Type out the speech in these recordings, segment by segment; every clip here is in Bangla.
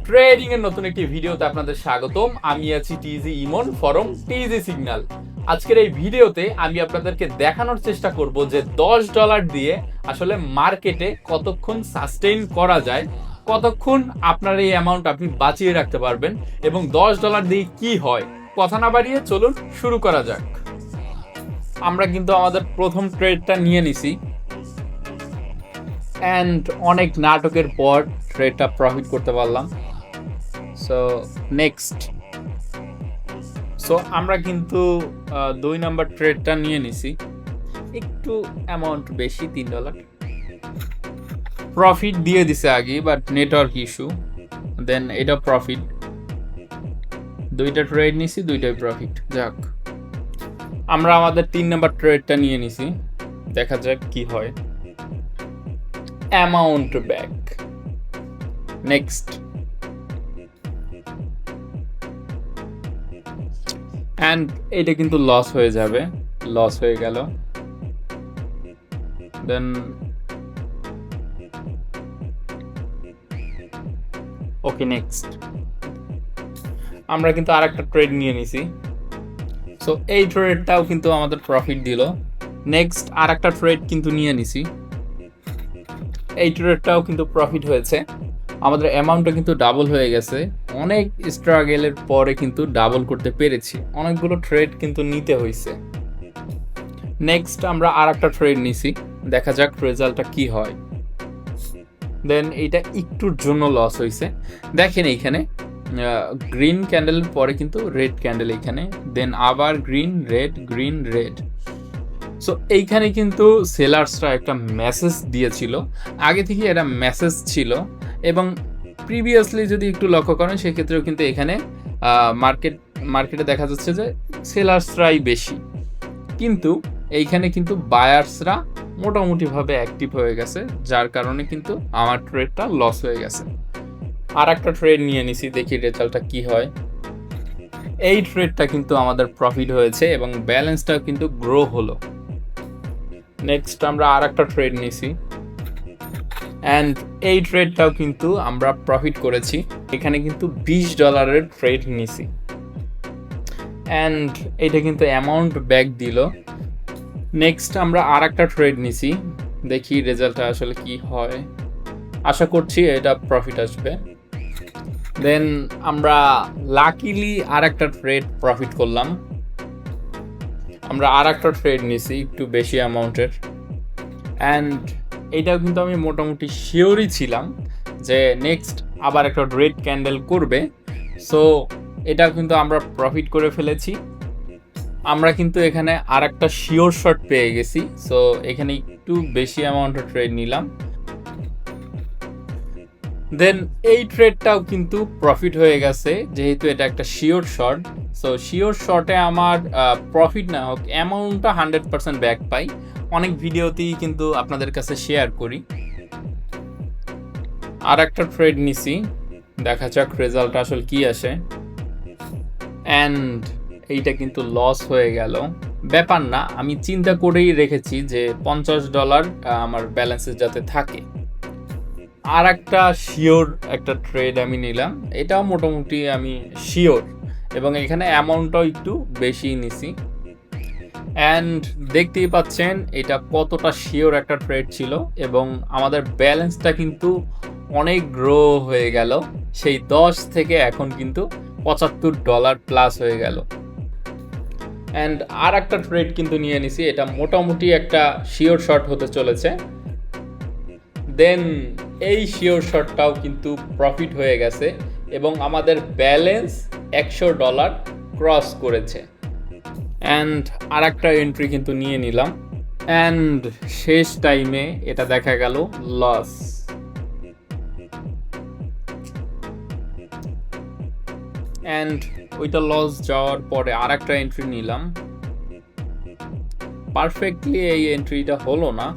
ট্রেডিং এর নতুন একটি ভিডিওতে আপনাদের স্বাগতম। আমি আছি টিজি ইমন ফরম টিজি সিগন্যাল। আজকের এই ভিডিওতে আমি আপনাদেরকে দেখানোর চেষ্টা করব যে $10 দিয়ে আসলে মার্কেটে কতক্ষণ সাস্টেইন করা যায়, কতক্ষণ আপনার এই অ্যামাউন্ট আপনি বাঁচিয়ে রাখতে পারবেন এবং $10 দিয়ে কি হয়। কথা না বাড়িয়ে চলুন শুরু করা যাক। আমরা কিন্তু আমাদের প্রথম ট্রেডটা নিয়ে নিছি অ্যান্ড অনেক নাটকের পর ট্রেডটা প্রফিট করতে পারলাম। সো আমরা কিন্তু 2 নাম্বার ট্রেডটা নিয়ে নিছি, একটু অ্যামাউন্ট বেশি, $3 প্রফিট দিয়ে দিছে আগে, বাট নেটওয়ার্ক ইস্যু, দেন এটা প্রফিট। দুইটা ট্রেড নিছি, দুইটাই প্রফিট। যাক, আমরা আমাদের 3 নাম্বার ট্রেডটা নিয়ে নিছি, দেখা যাক কি হয়। Amount back. নেক্সট, অ্যান্ড এটা কিন্তু লস হয়ে যাবে, লস হয়ে গেল। দেন ওকে, নেক্সট আমরা কিন্তু আরেকটা ট্রেড নিয়ে নিছি। সো এই ট্রেডটাও কিন্তু আমাদের প্রফিট দিল। নেক্সট আরেকটা ট্রেড কিন্তু নিয়ে নিছি, এই ট্রেডটাও কিন্তু প্রফিট হয়েছে। আমাদের অ্যামাউন্টটা কিন্তু ডাবল হয়ে গেছে, অনেক স্ট্রাগলের পরে কিন্তু ডাবল করতে পেরেছি। অনেকগুলো ট্রেড কিন্তু নিতে হয়েছে। নেক্সট আমরা আরেকটা ট্রেড নিছি, দেখা যাক রেজাল্টটা কি হয়। দেন এইটা একটুর জন্য লস হয়েছে। দেখেন এইখানে গ্রিন ক্যান্ডেলের পরে কিন্তু রেড ক্যান্ডেল এইখানে, দেন আবার গ্রিন রেড। সো এইখানে কিন্তু সেলার্সরা একটা মেসেজ দিয়েছিল, আগে থেকে এটা মেসেজ ছিল, এবং প্রিভিয়াসলি যদি একটু লক্ষ্য করেন সেক্ষেত্রেও কিন্তু এখানে মার্কেটে দেখা যাচ্ছে যে সেলার্সরাই বেশি, কিন্তু এইখানে কিন্তু বায়ার্সরা মোটামুটিভাবে অ্যাক্টিভ হয়ে গেছে, যার কারণে কিন্তু আমার ট্রেডটা লস হয়ে গেছে। আর একটা ট্রেড নিয়ে নিছি, দেখি রেজাল্টটা কি হয়। এই ট্রেডটা কিন্তু আমাদের প্রফিট হয়েছে এবং ব্যালেন্সটাও কিন্তু গ্রো হলো। নেক্সট আমরা আর একটা ট্রেড নিছি, অ্যান্ড এই ট্রেডটাও কিন্তু আমরা প্রফিট করেছি। এখানে কিন্তু $20 ট্রেড নিছি, অ্যান্ড এটা কিন্তু অ্যামাউন্ট ব্যাক দিল। নেক্সট আমরা আর একটা ট্রেড নিছি, দেখি রেজাল্টটা আসলে কি হয়। আশা করছি এটা প্রফিট আসবে। দেন আমরা লাকিলি আর একটা ট্রেড প্রফিট করলাম। আমরা আর একটা ট্রেড নিছি একটু বেশি অ্যামাউন্টের, অ্যান্ড এইটাও কিন্তু আমি মোটামুটি শিওরই ছিলাম যে নেক্সট আবার একটা রেড ক্যান্ডেল করবে। সো এটা কিন্তু আমরা প্রফিট করে ফেলেছি। আমরা কিন্তু এখানে আর একটা শিওর শট পেয়ে গেছি, সো এখানে একটু বেশি অ্যামাউন্টের ট্রেড নিলাম। দেন এই ট্রেডটাও কিন্তু প্রফিট হয়ে গেছে, যেহেতু এটা একটা শিওর শট। সো শিওর শটে আমার প্রফিট না হোক, অ্যামাউন্টটা 100% ব্যাক পাই। অনেক ভিডিওতেই কিন্তু আপনাদের কাছে শেয়ার করি। আর একটা ট্রেড নিছি, দেখা যাক রেজাল্ট আসলে কি আসে। অ্যান্ড এইটা কিন্তু লস হয়ে গেল। ব্যাপার না, আমি চিন্তা করেই রেখেছি যে $50 আমার ব্যালেন্সে যাতে থাকে। আর একটা শিওর একটা ট্রেড আমি নিলাম, এটাও মোটামুটি আমি শিওর, এবং এখানে অ্যামাউন্টটাও একটু বেশি নিছি। অ্যান্ড দেখতেই পাচ্ছেন এটা কতটা শিওর একটা ট্রেড ছিল, এবং আমাদের ব্যালেন্সটা কিন্তু অনেক গ্রো হয়ে গেল। সেই 10 থেকে এখন কিন্তু $75 প্লাস হয়ে গেল। অ্যান্ড আর একটা ট্রেড কিন্তু নিয়ে নিছি, এটা মোটামুটি একটা শিওর শট হতে চলেছে। দেন এই শিওর শটটাও কিন্তু প্রফিট হয়ে গেছে এবং আমাদের ব্যালেন্স $100 ক্রস করেছে। অ্যান্ড আর একটা এন্ট্রি কিন্তু নিয়ে নিলাম, অ্যান্ড শেষ টাইমে এটা দেখা গেল লস। অ্যান্ড ওইটা লস যাওয়ার পরে আর একটা এন্ট্রি নিলাম। পারফেক্টলি এই এন্ট্রিটা হলো না,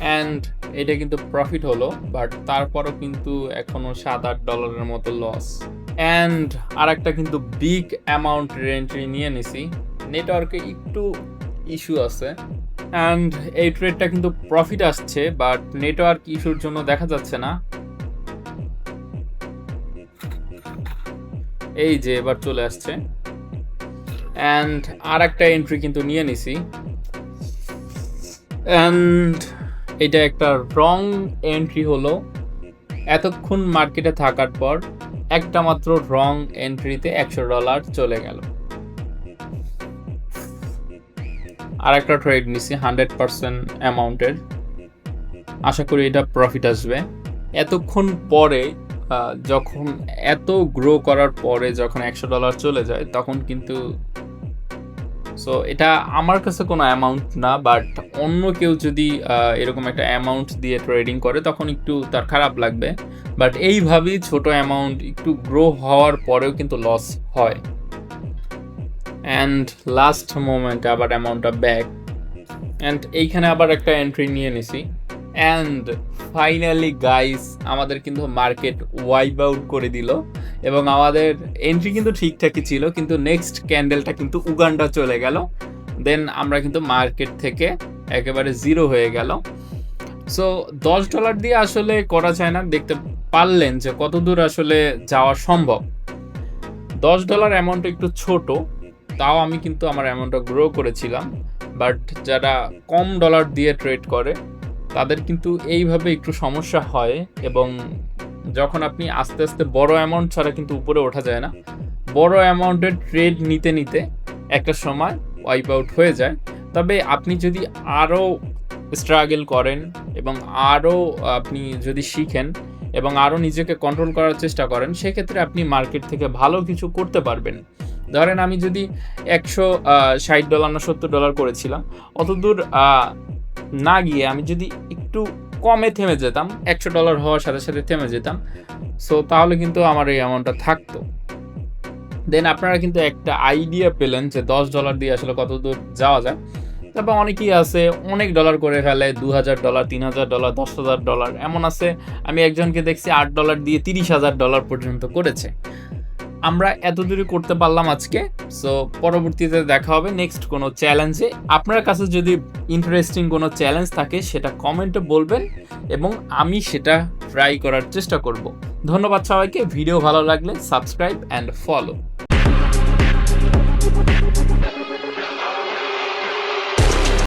অ্যান্ড এটা কিন্তু প্রফিট হলো, বাট তারপরও কিন্তু এখনো $7-8 মতো লস। অ্যান্ড আর একটা কিন্তু বিগ অ্যামাউন্টের এন্ট্রি নিয়ে নিছি, নেটওয়ার্কে একটু ইস্যু আছে, অ্যান্ড এই ট্রেডটা কিন্তু প্রফিট আসছে, বাট নেটওয়ার্ক ইস্যুর জন্য দেখা যাচ্ছে না। এই যে এবার চলে আসছে। অ্যান্ড আর একটা এন্ট্রি কিন্তু নিয়ে নিছি, অ্যান্ড এটা একটা রং এন্ট্রি হলো। এতক্ষণ মার্কেটে থাকার পর একটা মাত্র রং এন্ট্রিতে $100 চলে গেল। আর একটা ট্রেড নিছি 100% অ্যামাউন্টের, আশা করি এটা প্রফিট আসবে। এতক্ষণ পরে যখন এত গ্রো করার পরে যখন $100 চলে যায় তখন কিন্তু, সো এটা আমার কাছে কোনো অ্যামাউন্ট না, বাট অন্য কেউ যদি এরকম একটা অ্যামাউন্ট দিয়ে ট্রেডিং করে তখন একটু তার খারাপ লাগবে। বাট এইভাবেই ছোট অ্যামাউন্ট একটু গ্রো হওয়ার পরেও কিন্তু লস হয়। অ্যান্ড লাস্ট মোমেন্টে আবার অ্যামাউন্টটা ব্যাক, অ্যান্ড এইখানে আবার একটা এন্ট্রি নিয়ে নিছি। অ্যান্ড ফাইনালি গাইস, আমাদের কিন্তু মার্কেট ওয়াইপ আউট করে দিল, এবং আমাদের এন্ট্রি কিন্তু ঠিকঠাকই ছিল, কিন্তু নেক্সট ক্যান্ডেলটা কিন্তু উগান্ডা চলে গেল। দেন আমরা কিন্তু মার্কেট থেকে একেবারে জিরো হয়ে গেল। সো $10 দিয়ে আসলে করা যায় না, দেখতে পারলেন যে কত দূর আসলে যাওয়া সম্ভব। $10 অ্যামাউন্ট একটু ছোট, তাও আমি কিন্তু আমার অ্যামাউন্টটা গ্রো করেছিলাম। বাট যারা কম ডলার দিয়ে ট্রেড করে তাদের কিন্তু এইভাবে একটু সমস্যা হয়, এবং যখন আপনি আস্তে আস্তে বড় অ্যামাউন্ট ছাড়া কিন্তু উপরে ওঠা যায় না। বড় অ্যামাউন্টের ট্রেড নিতে নিতে একটা সময় ওয়াইপ আউট হয়ে যায়। তবে আপনি যদি আরও স্ট্রাগল করেন এবং আরও আপনি যদি শিখেন এবং আরও নিজেকে কন্ট্রোল করার চেষ্টা করেন, সেক্ষেত্রে আপনি মার্কেট থেকে ভালো কিছু করতে পারবেন। ধরেন আমি যদি $160 না $70 করেছিলাম, অতদূর না গিয়ে আমি যদি একটু কমে থেমে যেতাম, $100 হওয়ার সাথে সাথে থেমে যেতাম, সো তাহলে কিন্তু আমার এই অ্যামাউন্টটা থাকতো। দেন আপনারা কিন্তু একটা আইডিয়া পেলেন যে $10 দিয়ে আসলে কত দূর যাওয়া যায়। তারপর অনেকেই আছে অনেক ডলার করে ফেলে, $2000, $3000, $10,000 এমন আছে। আমি একজনকে দেখছি $8 দিয়ে $30,000 পর্যন্ত করেছে। আমরা এত দূরে করতে পারলাম আজকে। সো পরবর্তীতে দেখা হবে নেক্সট কোনো চ্যালেঞ্জে। আপনার কাছে যদি ইন্টারেস্টিং কোনো চ্যালেঞ্জ থাকে সেটা কমেন্টে বলবেন, এবং আমি সেটা ট্রাই করার চেষ্টা করব। ধন্যবাদ সবাইকে। ভিডিও ভালো লাগলে সাবস্ক্রাইব অ্যান্ড ফলো।